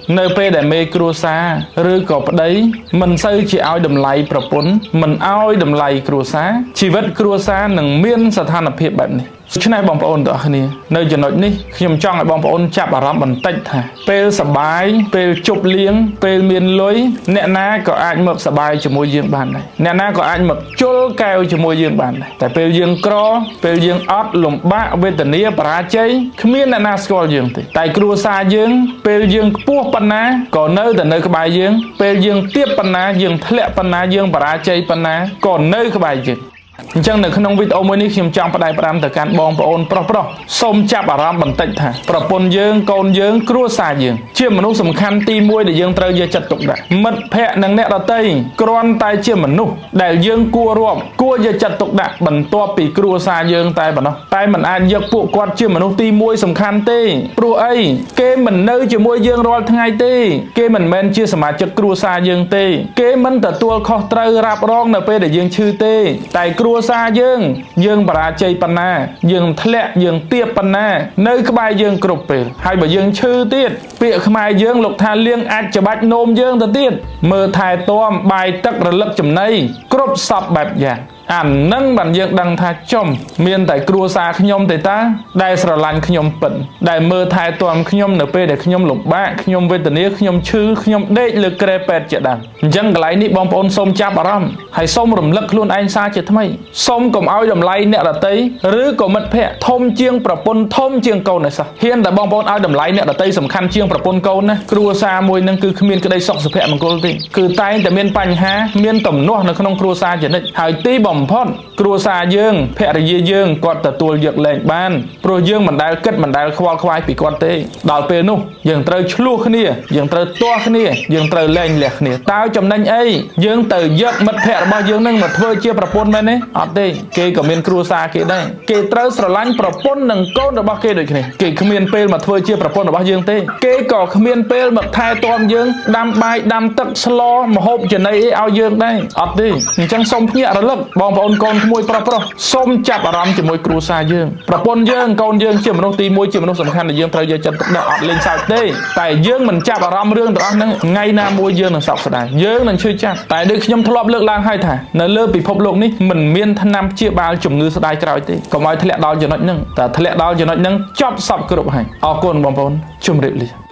nơi pe để mê cua xa rư có đấy mình xây chỉ ao đầm lầyប្រពន្ធមិនឲ្យតម្លៃគ្រួសារជីវិតគ្រួសារនឹងមានស្ថានភាពបែបនេះឆ្នៃបងប្អូនទាំងអស់គ្នានៅចំណុចនេះខ្ញុំចង់ឲ្យបងប្អូនចាប់អារម្មណ៍បន្តិចថាពេលសបាយពេលជប់លៀងពេលមានលុយអ្នកណាក៏អាចមកសបាយជាមួយយើងបានដែរអ្នកណាក៏អាចមកជុលកែវជាមួយយើងបានដែរតែពេលយើងក្រពេលយើងអត់លំបាកវេទនាបរាជ័យគ្មានអ្នកណាស្គាល់យើងទេតែគ្រួសារយើងពេលយើងខ្ពស់ប៉ុណ្ណាក៏នៅតែនៅក្បែរយើងពេលយើងទាបប៉ុណ្ណាយើងធ្លាក់ប៉ុណ្ណាយើងបរាជ័យប៉ុណ្ណាក៏នៅក្បែរយើងអញ្ចឹងនៅក្នុងវីដេអូមួយនេះខ្ញុំចង់ផ្ដាយផ្ដាំទៅកាន់បងប្អូនប្រុសសូមចាប់អារម្មណ៍បន្តិចថាប្រពន្ធយើងកូនយើងគ្រួសារយើងជាមនុស្សសំខាន់ទី1ដែលយើងត្រូវយកចិត្តទុកដាក់មិត្តភ័ក្តិនិងអ្នកដទៃគ្រាន់តែជាមនុស្សដែលយើងគួររាប់គួរយកចិត្តទុកដាក់បន្ទាប់ពីគ្រួសារយើងតែប៉ុណ្ណោះតែមិនអាចយកពួកគាត់ជាមនុស្សទី1សំខាន់ទេព្រោះអីគេមិននៅជាមួយយើងរាល់ថ្ងៃទេគេមិនមែនជាសមាជិកគ្រួសារយើងទេគេមិនទទួលខុសត្រូវរ៉ាប់រងនៅពេលដែលយើងឈឺទេតែគ្រួសារយើងបរាជ័យប៉ុណ្ណាយើងធ្លាក់យើងទាបប៉ុណ្ណានៅក្បែរយើងគ្រប់ពេលហើយបើយើងឈឺទៀតពាក្យខ្មែរយើងលោកថាលៀងអាចច្បាច់នោមយើងទៅទៀតមើលថែទាំបាយទឹករលឹកចំណីគ្រប់សពបែបយ៉ាងអានឹងបានយើងដឹងថាចំមានតែគ្រួសារខ្ញុំទេតាដែលស្រឡាញ់ខ្ញុំពិតដែលមើលថែទាំខ្ញុំនៅពេលដែលខ្ញុំលំបាកខ្ញុំវេទនាខ្ញុំឈឺខ្ញុំដេកលើគ្រែពេទ្យជាដើមអញ្ចឹងកន្លែងនេះបងប្អូនសូមចាប់អារម្មណ៍ហើយសូមរំលឹកខ្លួនឯងសារជាថ្មីសូមកុំឲ្យតម្លៃអ្នកដទៃឬក៏មិត្តភ័ក្តិធំជាងប្រពន្ធធំជាងកូនឯសោះហ៊ានតែបងប្អូនឲ្យតម្លៃអ្នកដទៃសំខាន់ជាងប្រពន្ធកូនណាគ្រួសារមួយនឹងគឺគ្មានក្តីសុខសុភមង្គលទេគឺតែងតែមានបញ្ហាមានទំនាស់នៅក្នុងគ្រួសារជានិច្ចហើយទីបំផុតគ្រួសារយើងភរិយាយើងគាត់ទទួលយកលែងបានព្រោះយើងមិនដែលគិតមិនដែលខ្វល់ខ្វាយពីគាត់ទេដល់ពេលនោះយើងត្រូវឆ្លោះគ្នាយើងត្រូវទាស់គ្នាយើងត្រូវលែងលះគ្នាតើចំណេញអីយើងទៅយកមិត្តភ័ក្តិរបស់យើងនឹងមកធ្វើជាប្រពន្ធមែនទេអត់ទេគេក៏មានគ្រួសារគេដែរគេត្រូវស្រឡាញ់ប្រពន្ធនិងកូនរបស់គេដូចគ្នាគេគ្មានពេលមកធ្វើជាប្រពន្ធរបស់យើងទេគេក៏គ្មានពេលមកថែទាំយើងដាំបាយដាំទឹកស្លម្ហូបចំណីអីឲ្យយើងដែរអត់ទេអញ្ចឹងសូមភ្ញាក់រលឹកបងប្អូនកូនក្មួយប្រុសសូមចាប់អារម្មណ៍ជាមួយគ្រួសារយើងប្រពន្ធយើងកូនយើងជាមនុស្សទី1ជាមនុស្សសំខាន់ដែលយើងត្រូវយកចិត្តទុកដាក់អត់លេងសើចទេតែយើងមិនចាប់អារម្មណ៍រឿងទាំងអស់ហ្នឹងថ្ងៃណាមួយយើងនឹងសោកស្ដាយយើងនឹងឈឺចាប់តែដូចខ្ញុំធ្លាប់លើកឡើងហើយថានៅលើពិភពលោកនេះមិនមានថ្នាំព្យាបាលជំងឺស្ដាយក្រោយទេកុំឲ្យធ្លាក់ដល់ចំណុចហ្នឹងតែធ្លាក់ដល់ចំណុចហ្នឹងចប់សពគ្រប់ហើយអរគុណបងប្អូនជម្រាបលា